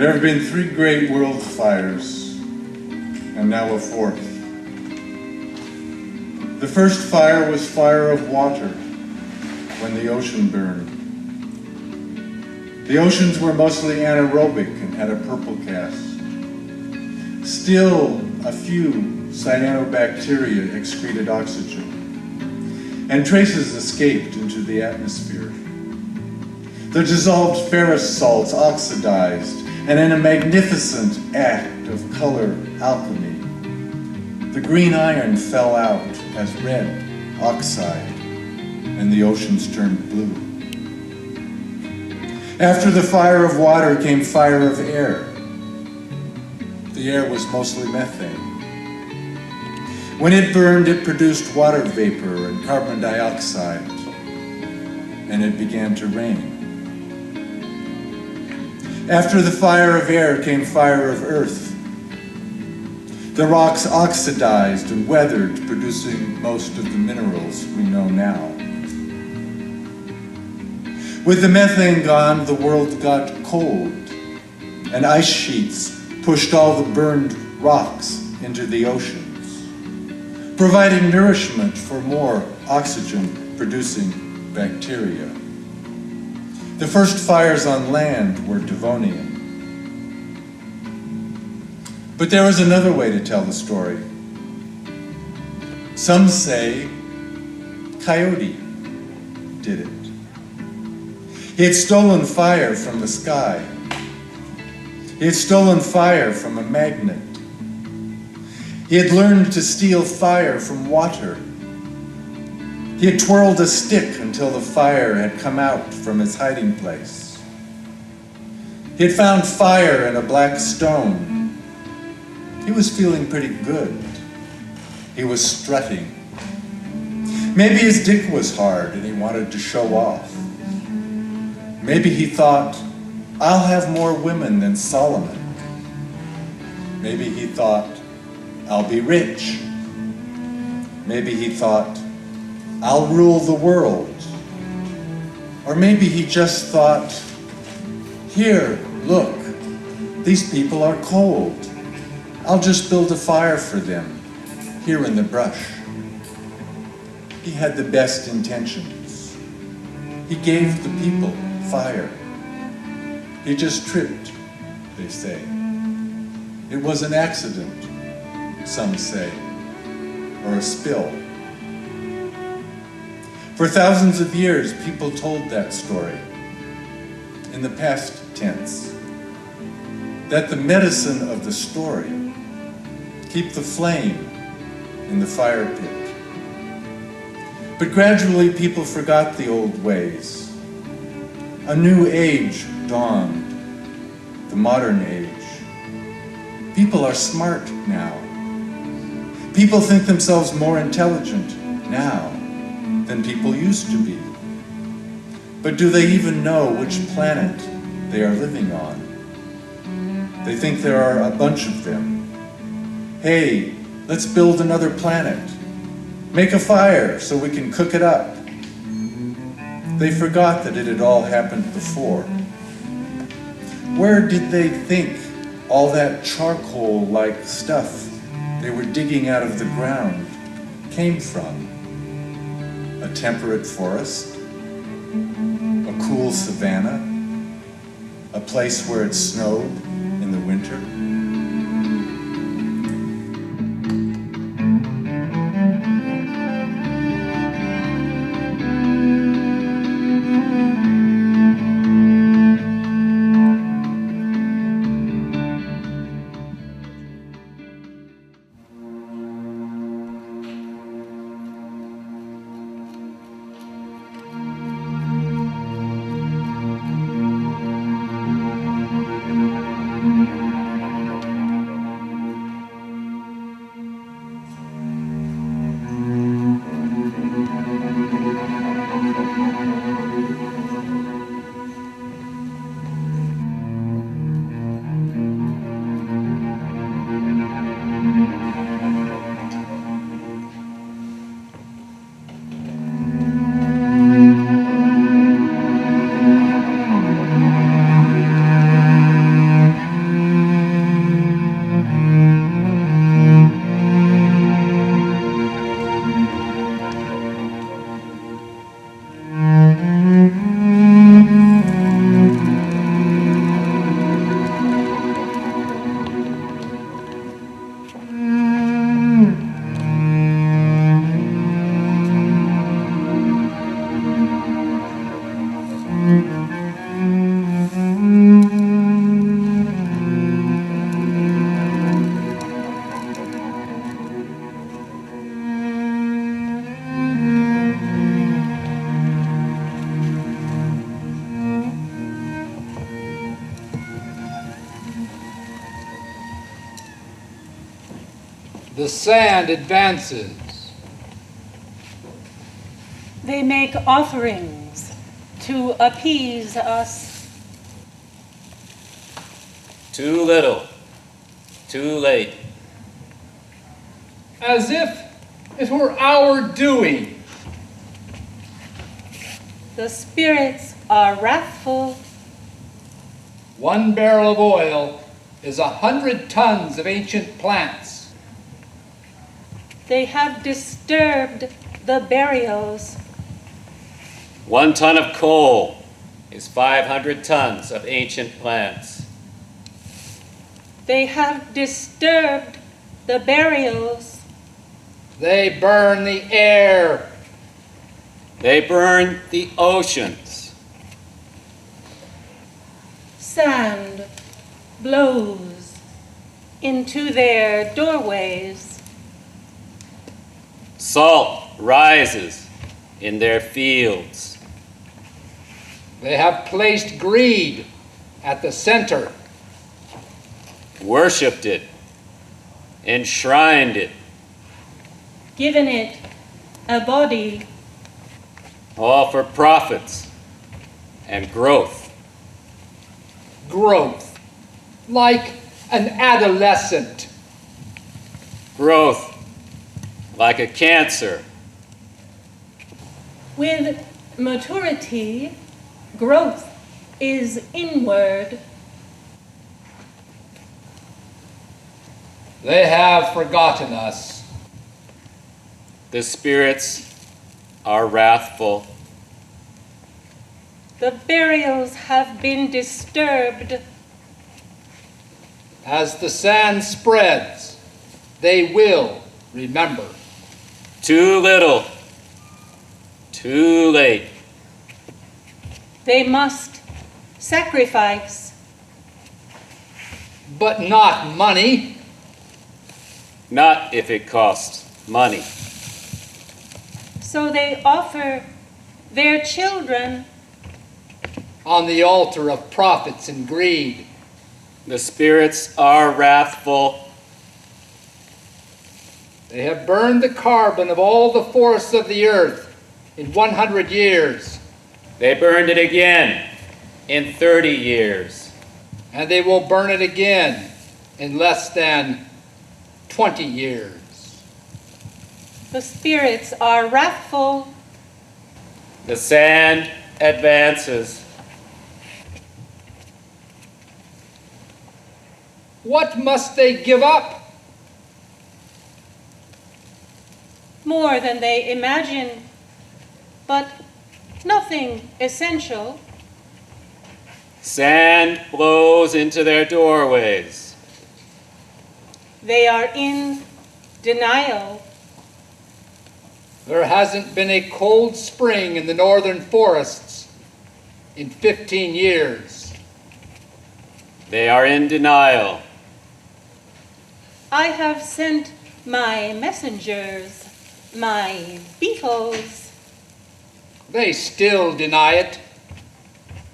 There have been 3 great world fires, and now a 4th. The first fire was fire of water, when the ocean burned. The oceans were mostly anaerobic and had a purple cast. Still, a few cyanobacteria excreted oxygen, and traces escaped into the atmosphere. The dissolved ferrous salts oxidized, and in a magnificent act of color alchemy, the green iron fell out as red oxide, and the oceans turned blue. After the fire of water came fire of air. The air was mostly methane. When it burned, it produced water vapor and carbon dioxide, and it began to rain. After the fire of air came fire of earth. The rocks oxidized and weathered, producing most of the minerals we know now. With the methane gone, the world got cold, and ice sheets pushed all the burned rocks into the oceans, providing nourishment for more oxygen-producing bacteria. The first fires on land were Devonian. But there was another way to tell the story. Some say Coyote did it. He had stolen fire from the sky. He had stolen fire from a magnet. He had learned to steal fire from water. He had twirled a stick until the fire had come out from its hiding place. He had found fire in a black stone. He was feeling pretty good. He was strutting. Maybe his dick was hard and he wanted to show off. Maybe he thought, I'll have more women than Solomon. Maybe he thought, I'll be rich. Maybe he thought, I'll rule the world. Or maybe he just thought, here, look, these people are cold. I'll just build a fire for them, here in the brush. He had the best intentions. He gave the people fire. He just tripped, they say. It was an accident, some say, or a spill. For thousands of years, people told that story, in the past tense, that the medicine of the story keep the flame in the fire pit. But gradually, people forgot the old ways. A new age dawned, the modern age. People are smart now. People think themselves more intelligent now than people used to be. But do they even know which planet they are living on? They think there are a bunch of them. Hey, let's build another planet. Make a fire so we can cook it up. They forgot that it had all happened before. Where did they think all that charcoal-like stuff they were digging out of the ground came from? A temperate forest? A cool savanna? A place where it snowed in the winter? The sand advances. They make offerings to appease us. Too little, too late. As if it were our doing. The spirits are wrathful. 1 barrel of oil is 100 tons of ancient plants. They have disturbed the burials. 1 ton of coal is 500 tons of ancient plants. They have disturbed the burials. They burn the air. They burn the oceans. Sand blows into their doorways. Salt rises in their fields. They have placed greed at the center. Worshipped it, enshrined it, Given it a body. all for profits and growth. Growth. Like an adolescent. Growth like a cancer. With maturity, growth is inward. They have forgotten us. The spirits are wrathful. The burials have been disturbed. As the sand spreads, they will remember. Too little, too late. They must sacrifice. But not money. Not if it costs money. So they offer their children. On the altar of profits and greed. The spirits are wrathful. They have burned the carbon of all the forests of the earth in 100 years. They burned it again in 30 years. And they will burn it again in less than 20 years. The spirits are wrathful. The sand advances. What must they give up? More than they imagine, but nothing essential. Sand blows into their doorways. They are in denial. There hasn't been a cold spring in the northern forests in 15 years. They are in denial. I have sent my messengers, my beetles. They still deny it.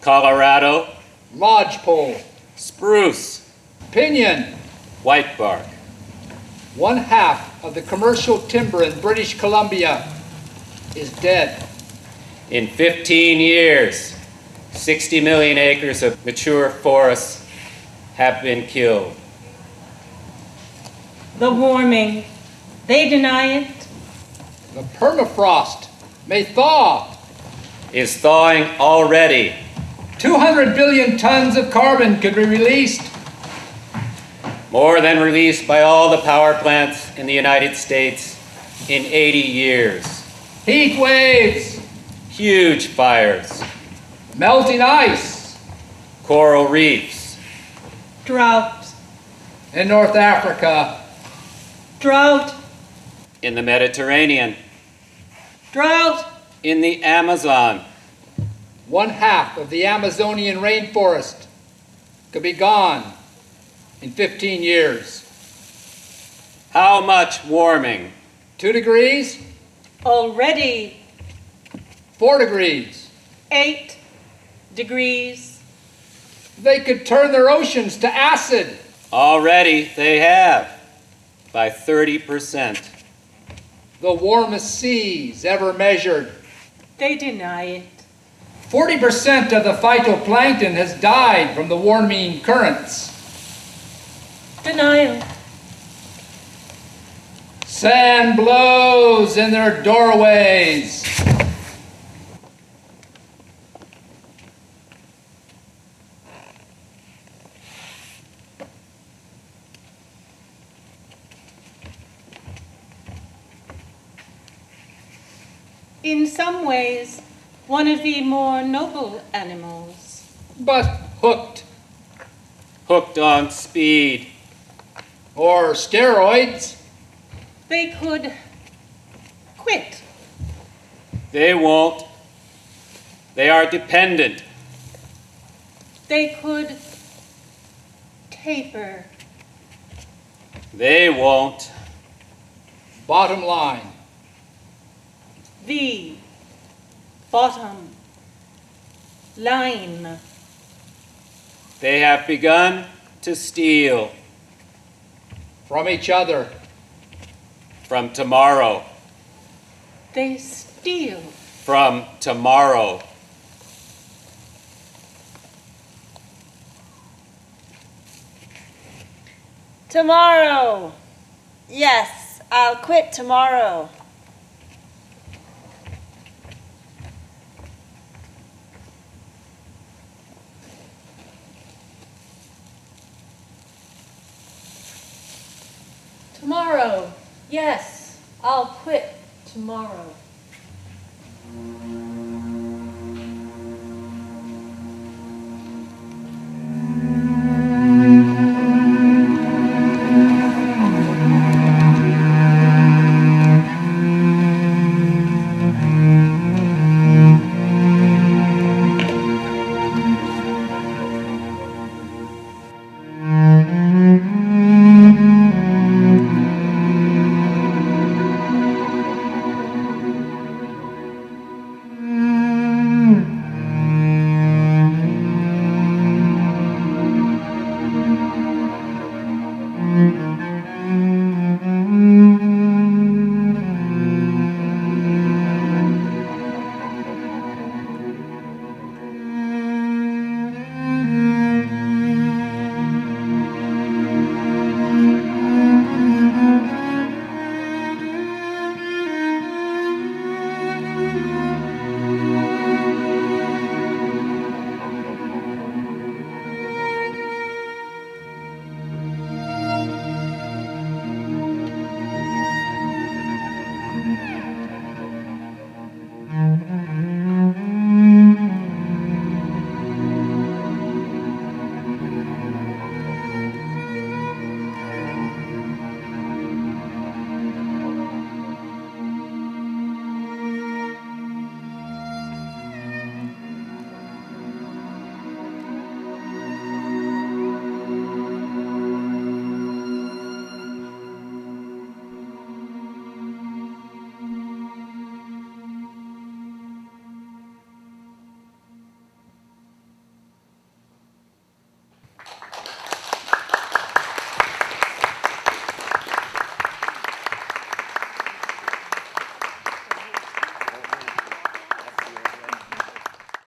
Colorado, Lodgepole, spruce, pinyon. white bark. 1/2 of the commercial timber in British Columbia is dead. In 15 years, 60 million acres of mature forests have been killed. The warming, they deny it. The permafrost may thaw. Is thawing already. 200 billion tons of carbon could be released. More than released by all the power plants in the United States in 80 years. Heat waves, Huge fires, melting ice coral reefs, Drought, in North Africa, drought, in the Mediterranean, drought. in the Amazon. 1/2 of the Amazonian rainforest could be gone in 15 years. How much warming? 2 degrees, Already 4 degrees. 8 degrees. They could turn their oceans to acid. Already they have. by 30%. The warmest seas ever measured. They deny it. 40% of the phytoplankton has died from the warming currents. Denial. Sand blows in their doorways. In some ways, one of the more noble animals. But hooked. Hooked on speed. Or steroids. They could quit. They won't. They are dependent. They could taper. They won't. Bottom line. The bottom line. They have begun to steal From each other. from tomorrow. They steal. From tomorrow. Tomorrow. Yes, I'll quit tomorrow. Tomorrow. Yes, I'll quit tomorrow.